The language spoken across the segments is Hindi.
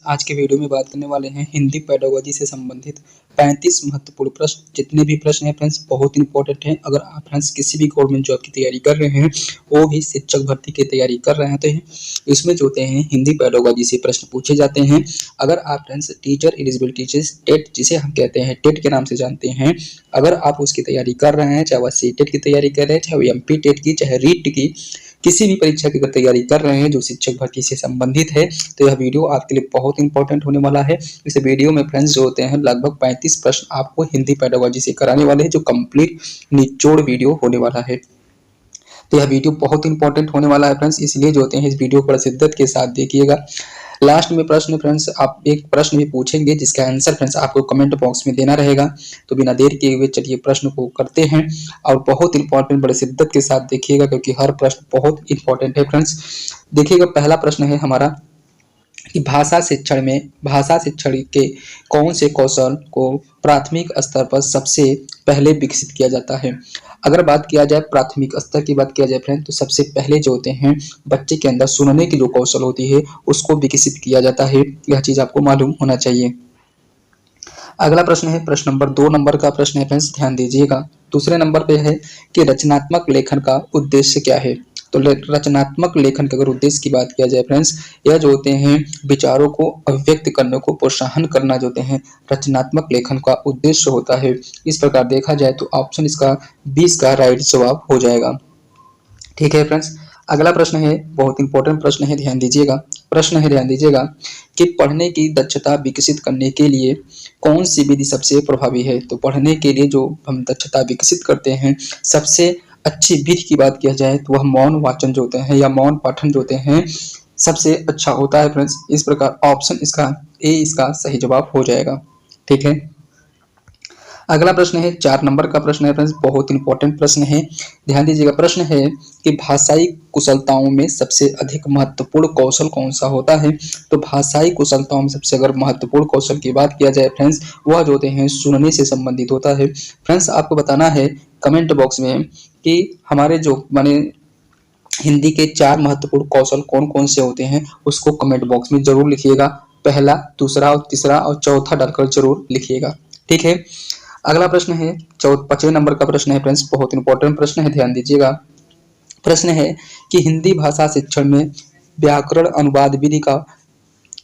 आज के वीडियो में बात करने वाले हैं हिंदी पेडागोजी से संबंधित 35 महत्वपूर्ण प्रश्न। जितने भी प्रश्न हैं फ्रेंड्स बहुत इंपॉर्टेंट हैं। अगर आप फ्रेंड्स किसी भी गवर्नमेंट जॉब की तैयारी कर रहे हैं, वो भी शिक्षक भर्ती की तैयारी कर रहे हैं, तो इसमें जो होते हैं हिंदी पेडागोजी से प्रश्न पूछे जाते हैं। अगर आप फ्रेंड्स टीचर एलिजिबिलिटी टेट, जिसे हम कहते हैं टेट के नाम से जानते हैं, अगर आप उसकी तैयारी कर रहे हैं, चाहे वह सीटेट की तैयारी कर रहे हैं, चाहे वो एमपी टेट की, चाहे रीट की, किसी भी परीक्षा की अगर तैयारी कर रहे हैं जो शिक्षक भर्ती से संबंधित है, तो यह वीडियो आपके लिए बहुत इंपॉर्टेंट होने वाला है। इस वीडियो में फ्रेंड्स जो होते हैं लगभग 35 प्रश्न आपको हिंदी पेडागोजी से कराने वाले हैं, जो कंप्लीट निचोड़ वीडियो होने वाला है। तो यह वीडियो बहुत इंपॉर्टेंट होने वाला है फ्रेंड्स, इसलिए जो होते हैं इस वीडियो को बड़ा शिद्दत के साथ देखिएगा। लास्ट में प्रश्न फ्रेंड्स आप एक प्रश्न भी पूछेंगे, जिसका आंसर फ्रेंड्स आपको कमेंट बॉक्स में देना रहेगा। तो बिना देर किए हुए चलिए प्रश्न को करते हैं, और बहुत इंपॉर्टेंट बड़े शिद्दत के साथ देखिएगा, क्योंकि हर प्रश्न बहुत इंपॉर्टेंट है फ्रेंड्स। देखिएगा, पहला प्रश्न है हमारा कि भाषा शिक्षण के कौन से कौशल को प्राथमिक स्तर पर सबसे पहले विकसित किया जाता है। अगर बात किया जाए प्राथमिक स्तर की बात किया जाए फ्रेंड, तो सबसे पहले जो होते हैं बच्चे के अंदर सुनने की जो कौशल होती है उसको विकसित किया जाता है। यह चीज आपको मालूम होना चाहिए। अगला प्रश्न है प्रश्न नंबर 2 नंबर का प्रश्न है फ्रेंड्स, ध्यान दीजिएगा। दूसरे नंबर पे है कि रचनात्मक लेखन का उद्देश्य क्या है। तो रचनात्मक लेखन के अगर उद्देश्य की बात किया जाए फ्रेंड्स, यह जो होते हैं विचारों को अभिव्यक्त करने को प्रोत्साहन करना जो होते हैं रचनात्मक लेखन का उद्देश्य होता है। इस प्रकार देखा जाए तो ऑप्शन इसका 20 का राइट जवाब हो जाएगा। ठीक है फ्रेंड्स, अगला प्रश्न है बहुत इंपॉर्टेंट प्रश्न है, ध्यान दीजिएगा। प्रश्न है, ध्यान दीजिएगा कि पढ़ने की दक्षता विकसित करने के लिए कौन सी विधि सबसे प्रभावी है। तो पढ़ने के लिए जो हम दक्षता विकसित करते हैं, सबसे अच्छी विधि की बात किया जाए तो वह मौन वाचन जो होते हैं या मौन पाठन जो होते हैं सबसे अच्छा होता है फ्रेंड्स। इस प्रकार ऑप्शन इसका ए इसका सही जवाब हो जाएगा। ठीक है, अगला प्रश्न है 4 नंबर का प्रश्न है फ्रेंड्स, बहुत इंपॉर्टेंट प्रश्न है, ध्यान दीजिएगा। प्रश्न है कि भाषाई कुशलताओं में सबसे अधिक महत्वपूर्ण कौशल कौन सा होता है। तो भाषाई कुशलताओं में सबसे अगर महत्वपूर्ण कौशल की बात किया जाए फ्रेंड्स, वह जो होते हैं सुनने से संबंधित होता है। फ्रेंड्स आपको बताना है कमेंट बॉक्स में कि हमारे जो माने हिंदी के 4 महत्वपूर्ण कौशल कौन कौन से होते हैं, उसको कमेंट बॉक्स में जरूर लिखिएगा। पहला, दूसरा और तीसरा और चौथा डालकर जरूर लिखिएगा। ठीक है, अगला प्रश्न है 5वें नंबर का प्रश्न है फ्रेंड्स, बहुत इंपॉर्टेंट प्रश्न है, ध्यान दीजिएगा। प्रश्न है कि हिंदी भाषा शिक्षण में व्याकरण अनुवाद विधि का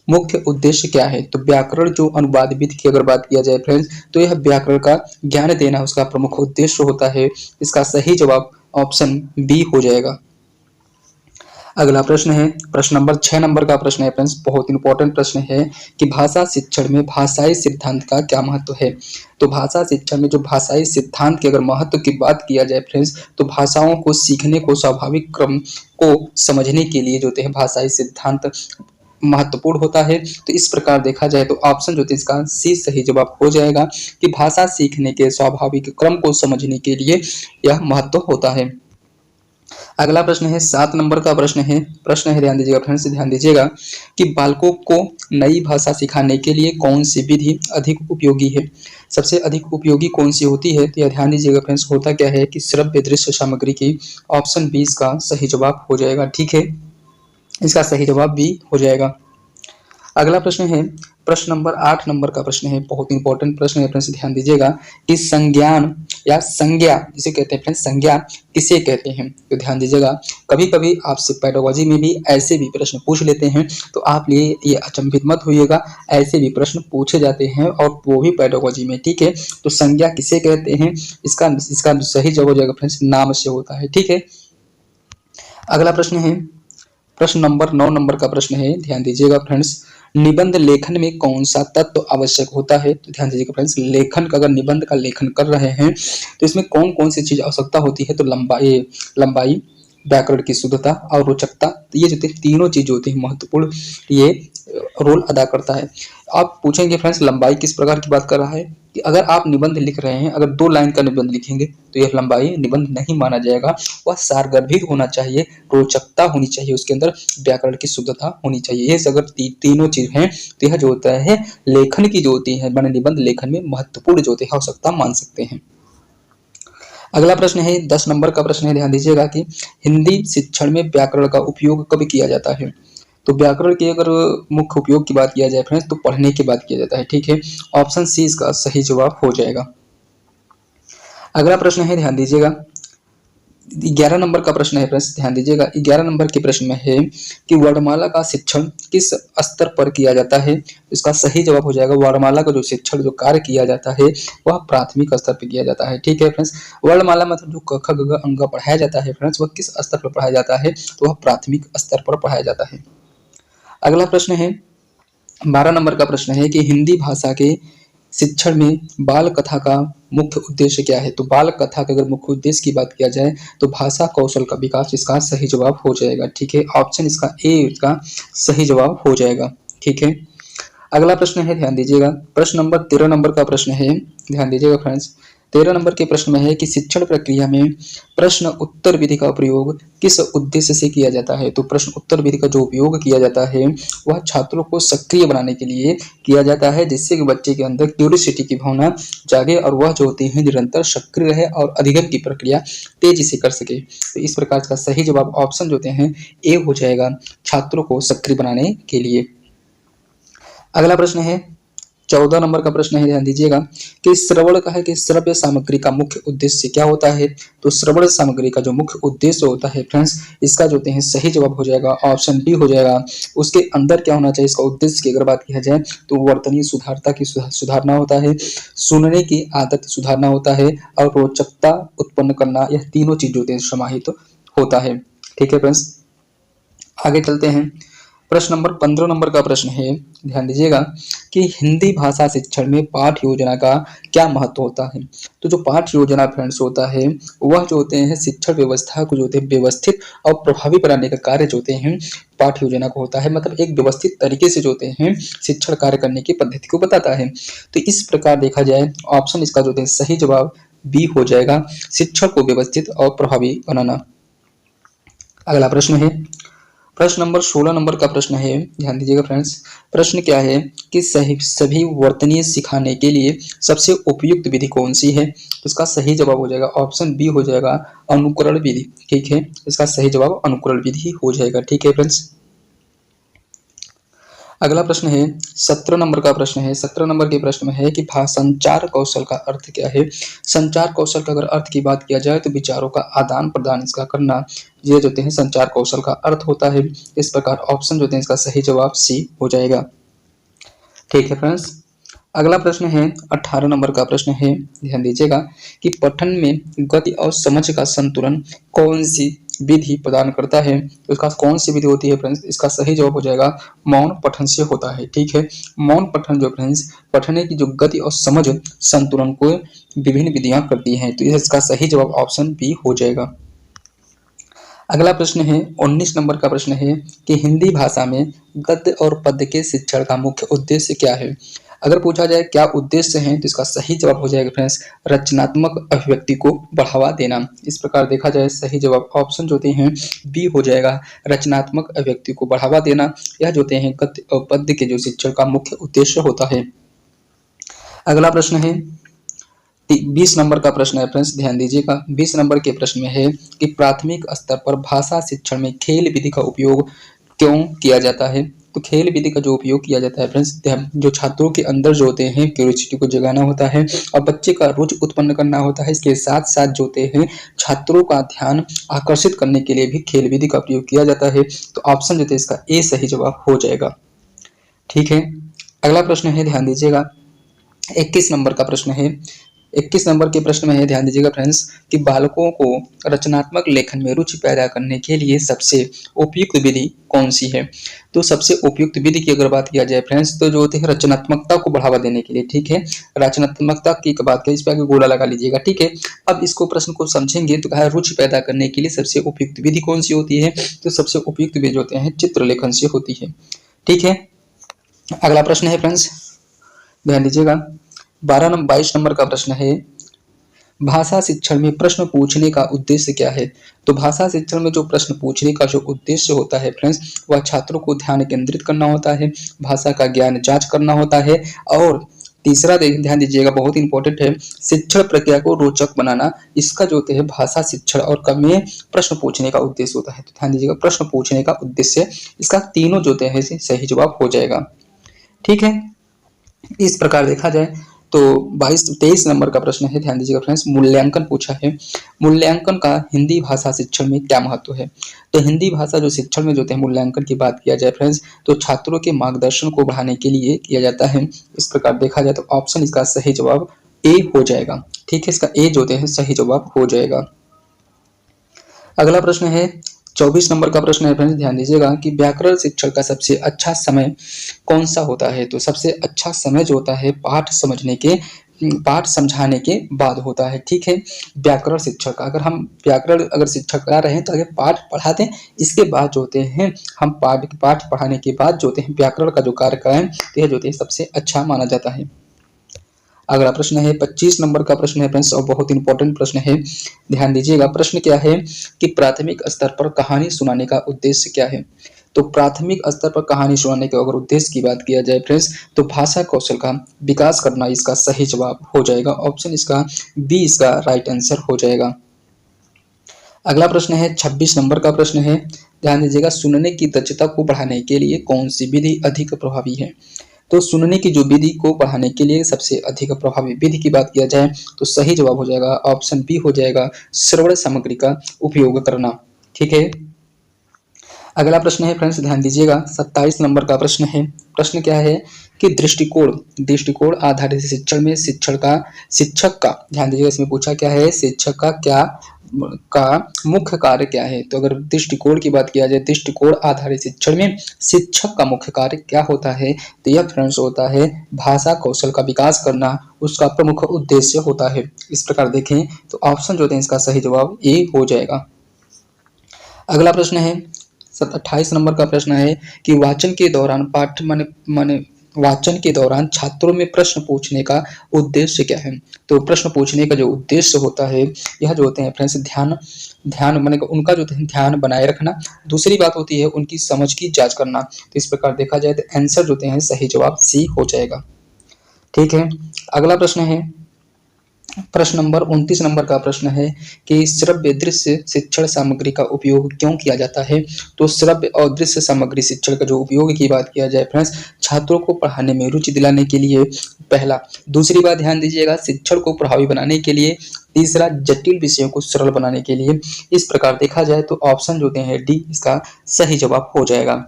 मुख्य उद्देश्य क्या है। तो व्याकरण जो अनुवाद विधि की अगर बात किया जाए फ्रेंड्स, तो यह व्याकरण का ज्ञान देना उसका प्रमुख उद्देश्य होता है। इसका सही जवाब ऑप्शन बी हो जाएगा। अगला प्रश्न है प्रश्न नंबर 6 नंबर का प्रश्न है फ्रेंड्स, बहुत इंपॉर्टेंट प्रश्न है कि भाषा शिक्षण में भाषाई सिद्धांत का क्या महत्व है। तो भाषा शिक्षण में जो भाषाई सिद्धांत के अगर महत्व की बात किया जाए फ्रेंड्स, तो भाषाओं को सीखने को स्वाभाविक क्रम को समझने के लिए जो होते हैं भाषाई सिद्धांत महत्वपूर्ण होता है। तो इस प्रकार देखा जाए तो ऑप्शन जो है इसका सी सही जवाब हो जाएगा कि भाषा सीखने के स्वाभाविक क्रम को समझने के लिए यह महत्व होता है। अगला प्रश्न है 7 नंबर का प्रश्न है, ध्यान दीजिएगा फ्रेंड्स, ध्यान दीजिएगा कि बालकों को नई भाषा सिखाने के लिए कौन सी विधि अधिक उपयोगी है। सबसे अधिक उपयोगी कौन सी होती है, तो यह ध्यान दीजिएगा फ्रेंड्स, होता क्या है कि श्रव्य दृश्य सामग्री की ऑप्शन 20 का सही जवाब हो जाएगा। ठीक है, इसका सही जवाब भी हो जाएगा। अगला प्रश्न है प्रश्न नंबर 8 नंबर का प्रश्न है, बहुत इंपॉर्टेंट प्रश्न है फ्रेंड्स, ध्यान दीजिएगा कि संज्ञान या संज्ञा जिसे कहते हैं फ्रेंड्स, संज्ञा किसे कहते हैं। तो ध्यान दीजिएगा, कभी कभी आपसे पेडागोजी में भी ऐसे भी प्रश्न पूछ लेते हैं, तो आप ये अचंभित मत होइएगा, ऐसे भी प्रश्न पूछे जाते हैं और वो भी पेडागोजी में। ठीक है, तो संज्ञा किसे कहते हैं, इसका सही जवाब हो जाएगा फ्रेंड्स, नाम से होता है। ठीक है, अगला प्रश्न है प्रश्न नंबर 9 नंबर का प्रश्न है, ध्यान दीजिएगा फ्रेंड्स, निबंध लेखन में कौन सा तत्व आवश्यक होता है। तो ध्यान दीजिएगा फ्रेंड्स, लेखन का अगर निबंध का लेखन कर रहे हैं तो इसमें कौन कौन सी चीज आवश्यकता होती है। तो लंबाई, व्याकरण की शुद्धता और रोचकता, तो ये जो तीनों चीज होती है महत्वपूर्ण, ये रोल अदा करता है। आप पूछेंगे फ्रेंड्स लंबाई किस प्रकार की बात कर रहा है, कि अगर आप निबंध लिख रहे हैं, अगर 2 लाइन का निबंध लिखेंगे तो यह लंबाई निबंध नहीं माना जाएगा। वह सारगर्भित होना चाहिए, रोचकता होनी चाहिए, उसके अंदर व्याकरण की शुद्धता होनी चाहिए। ये अगर तीनों चीज हैं तो यह जो होता है लेखन की जो होती है माने निबंध लेखन में महत्वपूर्ण जो होती है आवश्यकता मान सकते हैं। अगला प्रश्न है 10 नंबर का प्रश्न है, ध्यान दीजिएगा कि हिंदी शिक्षण में व्याकरण का उपयोग कब किया जाता है। तो व्याकरण के अगर मुख्य उपयोग की बात किया जाए फ्रेंड्स तो पढ़ने की बात किया जाता है, ठीक है। ऑप्शन सी इसका सही जवाब हो जाएगा। अगला प्रश्न है, ध्यान दीजिएगा, 11 नंबर का प्रश्न है फ्रेंड्स, ध्यान दीजिएगा। 11 नंबर के प्रश्न में है कि वर्णमाला का शिक्षण किस स्तर पर किया जाता है। इसका सही जवाब हो जाएगा वर्णमाला का जो शिक्षण जो कार्य किया जाता है वह प्राथमिक स्तर पर किया जाता है, ठीक है फ्रेंड्स। वर्णमाला मतलब जो क ख ग घ अंग पढ़ाया जाता है फ्रेंड्स वह किस स्तर पर पढ़ाया जाता है, तो वह प्राथमिक स्तर पर पढ़ाया जाता है। अगला प्रश्न है, 12 नंबर का प्रश्न है कि हिंदी भाषा के शिक्षण में बाल कथा का मुख्य उद्देश्य क्या है। तो बाल कथा के अगर मुख्य उद्देश्य की बात किया जाए तो भाषा कौशल का विकास इसका सही जवाब हो जाएगा, ठीक है। ऑप्शन इसका ए इसका सही जवाब हो जाएगा, ठीक है। अगला प्रश्न है, ध्यान दीजिएगा, प्रश्न नंबर 13 नंबर का प्रश्न है, ध्यान दीजिएगा फ्रेंड्स। 13 नंबर के प्रश्न में है कि शिक्षण प्रक्रिया में प्रश्न उत्तर विधि का प्रयोग किस उद्देश्य से किया जाता है। तो प्रश्न उत्तर विधि का जो उपयोग किया जाता है वह छात्रों को सक्रिय बनाने के लिए किया जाता है, जिससे कि बच्चे के अंदर क्यूरियोसिटी की भावना जागे और वह जो होते हैं निरंतर सक्रिय रहे और अधिगम की प्रक्रिया तेजी से कर सके। तो इस प्रकार का सही जवाब ऑप्शन जो होते हैं ए हो जाएगा, छात्रों को सक्रिय बनाने के लिए। अगला प्रश्न है, 14 नंबर का प्रश्न है, ध्यान दीजिएगा कि श्रवण का है कि श्रव्य सामग्री का मुख्य उद्देश्य क्या होता है। तो श्रवण सामग्री का जो मुख्य उद्देश्य होता है फ्रेंड्स इसका जो होते हैं सही जवाब हो जाएगा, ऑप्शन डी हो जाएगा। उसके अंदर क्या होना चाहिए, इसका उद्देश्य की अगर बात किया जाए तो वर्तनीय सुधारता की सुधारना होता है, सुनने की आदत सुधारना होता है और रोचकता उत्पन्न करना, यह तीनों चीज होते हैं समाहित होता है, ठीक है फ्रेंड्स। आगे चलते हैं, प्रश्न नंबर 15 नंबर का प्रश्न है, ध्यान दीजिएगा कि हिंदी भाषा शिक्षण में पाठ योजना का क्या महत्व होता है। तो जो पाठ योजना फ्रेंड्स होता है वह जो होते हैं शिक्षण व्यवस्था को जो होते हैं व्यवस्थित और प्रभावी बनाने का कार्य जो होते हैं पाठ योजना को होता है, मतलब एक व्यवस्थित तरीके से जो होते हैं शिक्षण कार्य करने की पद्धति को बताता है। तो इस प्रकार देखा जाए ऑप्शन इसका जो होते हैं सही जवाब बी हो जाएगा, शिक्षण को व्यवस्थित और प्रभावी बनाना। अगला प्रश्न है, प्रश्न नंबर 16 नंबर का प्रश्न है, ध्यान दीजिएगा फ्रेंड्स। प्रश्न क्या है कि सभी वर्तनीय सिखाने के लिए सबसे उपयुक्त विधि कौन सी है। तो इसका सही जवाब हो जाएगा, ऑप्शन बी हो जाएगा, अनुकरण विधि, ठीक है। इसका सही जवाब अनुकरण विधि हो जाएगा, ठीक है फ्रेंड्स। अगला प्रश्न है, 17 नंबर का प्रश्न है। 17 नंबर के प्रश्न में है कि संचार कौशल का अर्थ क्या है। संचार कौशल का अगर अर्थ की बात किया जाए तो विचारों का आदान प्रदान इसका करना, ये जो है संचार कौशल का अर्थ होता है। इस प्रकार ऑप्शन जो है इसका सही जवाब सी हो जाएगा, ठीक है फ्रेंड्स। अगला प्रश्न है, 18 नंबर का प्रश्न है, ध्यान दीजिएगा कि पठन में गति और समझ का संतुलन कौन सी विधि प्रदान करता है। तो इसका कौन सी विधि होती है फ्रेंड्स, इसका सही जवाब हो जाएगा मौन पठन से होता है, ठीक है। मौन पठन जो फ्रेंड्स पढ़ने की जो गति और समझ संतुलन को विभिन्न विधियां करती हैं, तो इसका सही जवाब ऑप्शन बी हो जाएगा। अगला प्रश्न है, 19 नंबर का प्रश्न है कि हिंदी भाषा में गद्य और पद्य के शिक्षण का मुख्य उद्देश्य क्या है। अगर पूछा जाए क्या उद्देश्य है तो इसका सही जवाब हो जाएगा फ्रेंड्स रचनात्मक अभिव्यक्ति को बढ़ावा देना। इस प्रकार देखा जाए सही जवाब ऑप्शन जो होते हैं बी हो जाएगा, रचनात्मक अभिव्यक्ति को बढ़ावा देना। यह जो होते हैं गद्य और पद्य के जो शिक्षण का मुख्य उद्देश्य होता है। अगला प्रश्न है, 20 नंबर का प्रश्न है फ्रेंड्स, ध्यान दीजिएगा। 20 नंबर के प्रश्न में है कि प्राथमिक स्तर पर भाषा शिक्षण में खेल विधि का उपयोग क्यों किया जाता है। तो खेल विधि का जो उपयोग किया जाता है फ्रेंड्स, जो छात्रों के अंदर जो होते हैं क्यूरियोसिटी को जगाना होता है और बच्चे का रुचि उत्पन्न करना होता है। इसके साथ साथ जो होते हैं छात्रों का ध्यान आकर्षित करने के लिए भी खेल विधि का उपयोग किया जाता है। तो ऑप्शन जो है इसका ए सही जवाब हो जाएगा, ठीक है। अगला प्रश्न है, ध्यान दीजिएगा। 21 नंबर का प्रश्न है। 21 नंबर के प्रश्न में है, ध्यान दीजिएगा फ्रेंड्स कि बालकों को रचनात्मक लेखन में रुचि पैदा करने के लिए सबसे उपयुक्त विधि कौन सी है। तो सबसे उपयुक्त विधि की अगर बात किया जाए फ्रेंड्स तो जो होती है रचनात्मकता को बढ़ावा देने के लिए, ठीक है। रचनात्मकता की बात करें, इस पर आगे गोला लगा लीजिएगा, ठीक है। अब इसको प्रश्न को समझेंगे तो कहा रुचि पैदा करने के लिए सबसे उपयुक्त विधि कौन सी होती है। तो सबसे उपयुक्त विधि होते हैं चित्रलेखन से होती है, ठीक है। अगला प्रश्न है फ्रेंड्स, ध्यान दीजिएगा। 22 नंबर का प्रश्न है, भाषा शिक्षण में प्रश्न पूछने का उद्देश्य क्या है। तो भाषा शिक्षण में जो प्रश्न पूछने का जो उद्देश्य होता है फ्रेंड्स वह छात्रों को ध्यान केंद्रित करना होता है, भाषा का ज्ञान जांच करना होता है और तीसरा ध्यान दीजिएगा, बहुत इंपॉर्टेंट है, शिक्षण प्रक्रिया को रोचक बनाना। इसका जो होता है भाषा शिक्षण और में प्रश्न पूछने का उद्देश्य होता है। तो ध्यान दीजिएगा, प्रश्न पूछने का उद्देश्य, इसका तीनों जो होते हैं सही जवाब हो जाएगा। ठीक है, इस प्रकार देखा जाए तो 23 नंबर का प्रश्न है, ध्यान दीजिएगा फ्रेंड्स, मूल्यांकन पूछा है। मूल्यांकन का हिंदी भाषा शिक्षण में क्या महत्व है? तो हिंदी भाषा जो शिक्षण में जो है मूल्यांकन की बात किया जाए फ्रेंड्स, तो छात्रों के मार्गदर्शन को बढ़ाने के लिए किया जाता है। इस प्रकार देखा जाए तो ऑप्शन इसका सही जवाब ए हो जाएगा। ठीक है, इसका ए जो है सही जवाब हो जाएगा। अगला प्रश्न है 24 नंबर का प्रश्न है फ्रेंड्स, ध्यान दीजिएगा कि व्याकरण शिक्षण का सबसे अच्छा समय कौन सा होता है? तो सबसे अच्छा समय जो होता है पाठ समझाने के बाद होता है। ठीक है, व्याकरण शिक्षण का अगर हम व्याकरण अगर शिक्षक करा रहे हैं तो आगे पाठ पढ़ा दें, इसके बाद जो होते हैं हम पाठ पढ़ाने के बाद जो होते हैं व्याकरण का जो कार्य करें, तो यह जो होते हैं सबसे अच्छा माना जाता है। अगला प्रश्न है 25 नंबर का प्रश्न है फ्रेंड्स, और बहुत इंपॉर्टेंट प्रश्न है, ध्यान दीजिएगा। प्रश्न क्या है कि प्राथमिक स्तर पर कहानी सुनाने का उद्देश्य क्या है? तो प्राथमिक स्तर पर कहानी सुनाने के अगर उद्देश्य की बात किया जाए फ्रेंड्स, तो भाषा कौशल का विकास करना इसका सही जवाब हो जाएगा। ऑप्शन इसका बी इसका राइट आंसर हो जाएगा। अगला प्रश्न है 26 नंबर का प्रश्न है, ध्यान दीजिएगा, सुनने की दक्षता को बढ़ाने के लिए कौन सी विधि अधिक प्रभावी है? तो सुनने की जो विधि को बढ़ाने के लिए सबसे अधिक प्रभावी विधि की बात किया जाए तो सही जवाब हो जाएगा ऑप्शन बी हो जाएगा, श्रवण सामग्री का उपयोग करना। ठीक है, अगला प्रश्न है फ्रेंड्स, ध्यान दीजिएगा 27 नंबर का प्रश्न है। प्रश्न क्या है कि दृष्टिकोण आधारित शिक्षण में शिक्षक का ध्यान दीजिएगा, इसमें पूछा क्या है, शिक्षक का मुख्य कार्य क्या है? तो अगर दृष्टिकोण की बात किया जाए, दृष्टिकोण आधारित शिक्षण में शिक्षक का मुख्य कार्य क्या होता है? तो यह फ्रेंड्स होता है भाषा कौशल का विकास करना, उसका प्रमुख उद्देश्य होता है। इस प्रकार देखें तो ऑप्शन जो है इसका सही जवाब ए हो जाएगा। अगला प्रश्न है 28 नंबर का प्रश्न है कि वाचन के दौरान वाचन के दौरान छात्रों में प्रश्न पूछने का उद्देश्य क्या है? तो प्रश्न पूछने का जो उद्देश्य होता है यह जो होते हैं फ्रेंड्स ध्यान माने उनका जो ध्यान बनाए रखना, दूसरी बात होती है उनकी समझ की जांच करना। तो इस प्रकार देखा जाए तो आंसर जो होते हैं सही जवाब सी हो जाएगा। ठीक है, अगला प्रश्न है प्रश्न नंबर 29 नंबर का प्रश्न है कि श्रव्य दृश्य शिक्षण सामग्री का उपयोग क्यों किया जाता है? तो श्रव्य और दृश्य सामग्री शिक्षण का जो उपयोग की बात किया जाए फ्रेंड्स, छात्रों को पढ़ाने में रुचि दिलाने के लिए पहला, दूसरी बात ध्यान दीजिएगा शिक्षण को प्रभावी बनाने के लिए, तीसरा जटिल विषयों को सरल बनाने के लिए। इस प्रकार देखा जाए तो ऑप्शन जो हैं डी इसका सही जवाब हो जाएगा।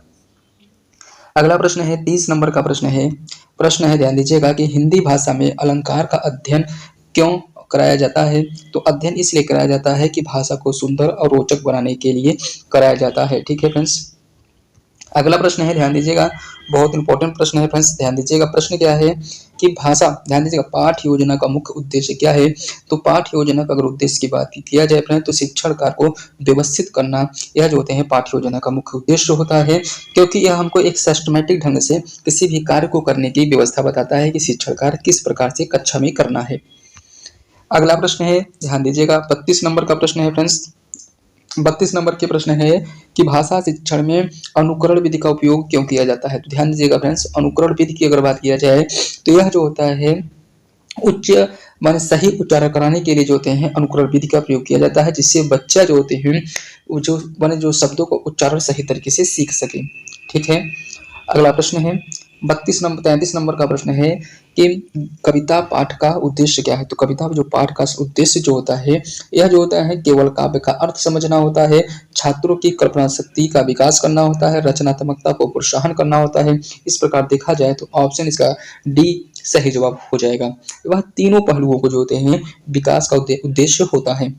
अगला प्रश्न है 30 नंबर का प्रश्न है ध्यान दीजिएगा कि हिंदी भाषा में अलंकार का अध्ययन क्यों कराया जाता है? तो अध्ययन इसलिए कराया जाता है कि भाषा को सुंदर और रोचक बनाने के लिए कराया जाता है। ठीक है फ्रेंड्स, अगला प्रश्न है ध्यान दीजिएगा, बहुत इंपॉर्टेंट प्रश्न है फ्रेंड्स, ध्यान दीजिएगा। प्रश्न क्या है कि ध्यान दीजिएगा पाठ योजना का मुख्य उद्देश्य क्या है? तो पाठ योजना का अगर उद्देश्य की बात किया जाए फ्रेंड्स, तो शिक्षण कार्य को व्यवस्थित करना, यह जो होते हैं पाठ योजना का मुख्य उद्देश्य होता है, क्योंकि यह हमको एक सिस्टमैटिक ढंग से किसी भी कार्य को करने की व्यवस्था बताता है कि शिक्षण कार्य किस प्रकार से कक्षा में करना है। अगला प्रश्न है ध्यान दीजिएगा 32 नंबर का प्रश्न है फ्रेंड्स, 32 नंबर के प्रश्न है कि भाषा शिक्षण में अनुकरण विधि का उपयोग क्यों किया जाता है? तो ध्यान दीजिएगा फ्रेंड्स, अनुकरण विधि की अगर बात किया जाए तो यह जो होता है उच्च माने सही उच्चारण कराने के लिए जो होते हैं अनुकरण विधि का प्रयोग किया जाता है, जिससे बच्चा जो होते हैं जो शब्दों को उच्चारण सही तरीके से सीख सके। ठीक है, अगला प्रश्न है 33 नंबर का प्रश्न है कि कविता पाठ का उद्देश्य क्या है? तो कविता जो पाठ का उद्देश्य जो होता है यह जो होता है केवल काव्य का अर्थ समझना होता है, छात्रों की कल्पना शक्ति का विकास करना होता है, रचनात्मकता को प्रोत्साहन करना होता है। इस प्रकार देखा जाए तो ऑप्शन इसका डी सही जवाब हो जाएगा। वह तीनों पहलुओं को जो होते हैं विकास का उद्देश्य होता है।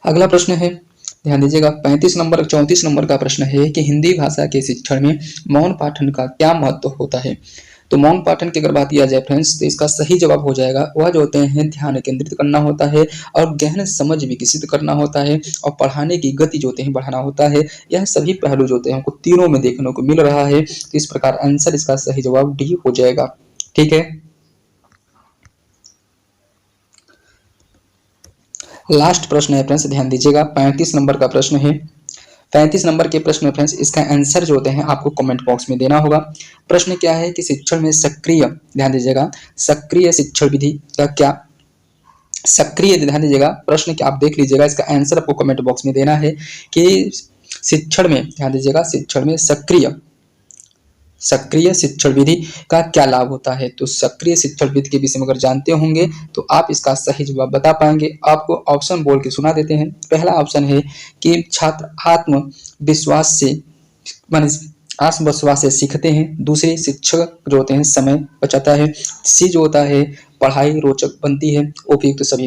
अगला प्रश्न है ध्यान दीजिएगा 34 नंबर का प्रश्न है कि हिंदी भाषा के शिक्षण में मौन पाठन का क्या महत्व होता है? तो मौन पाठन की अगर बात किया जाए फ्रेंड्स, तो इसका सही जवाब हो जाएगा वह जो होते हैं ध्यान केंद्रित करना होता है और गहन समझ विकसित करना होता है और पढ़ाने की गति जो होते हैं बढ़ाना होता है। यह सभी पहलू जो होते हैं हमको तीनों में देखने को मिल रहा है। तो इस प्रकार आंसर इसका सही जवाब डी हो जाएगा। ठीक है, लास्ट प्रश्न है फ्रेंड्स, ध्यान दीजिएगा 35 नंबर का प्रश्न है। 35 नंबर के प्रश्न में फ्रेंड्स इसका आंसर जो होते हैं आपको कमेंट बॉक्स में देना होगा। प्रश्न क्या है कि शिक्षण में सक्रिय, ध्यान दीजिएगा, सक्रिय शिक्षण विधि का क्या, सक्रिय, ध्यान दीजिएगा, प्रश्न क्या आप देख लीजिएगा, इसका आंसर आपको कमेंट बॉक्स में देना है कि शिक्षण में, ध्यान दीजिएगा, शिक्षण में सक्रिय, सक्रिय शिक्षण विधि का क्या लाभ होता है। तो सक्रिय शिक्षण विधि के विषय में अगर जानते होंगे तो आप इसका सही जवाब बता पाएंगे। आपको ऑप्शन बोल के सुना देते हैं। पहला ऑप्शन है कि छात्र आत्मविश्वास से, माने आत्मविश्वास से सीखते हैं। दूसरे, शिक्षक जो होते हैं समय बचाता है। सी जो होता है, पढ़ाई रोचक बनती है। उपयुक्त सभी।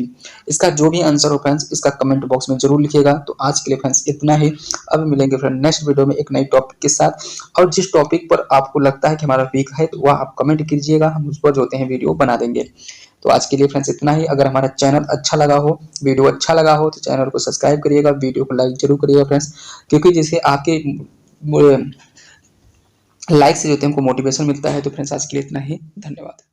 इसका जो भी आंसर हो फ्रेंड्स इसका कमेंट बॉक्स में जरूर लिखिएगा। तो आज के लिए फ्रेंड्स इतना ही। अब मिलेंगे फ्रेंड नेक्स्ट वीडियो में एक नई टॉपिक के साथ, और जिस टॉपिक पर आपको लगता है कि हमारा वीक है तो वह आप कमेंट कीजिएगा, हम उस पर जो होते हैं वीडियो बना देंगे। तो आज के लिए फ्रेंड्स इतना ही। अगर हमारा चैनल अच्छा लगा हो, वीडियो अच्छा लगा हो, तो चैनल को सब्सक्राइब करिएगा, वीडियो को लाइक जरूर करिएगा फ्रेंड्स, क्योंकि जिससे आपके लाइक से जो होते हैं हमको मोटिवेशन मिलता है। तो फ्रेंड्स आज के लिए इतना ही, धन्यवाद।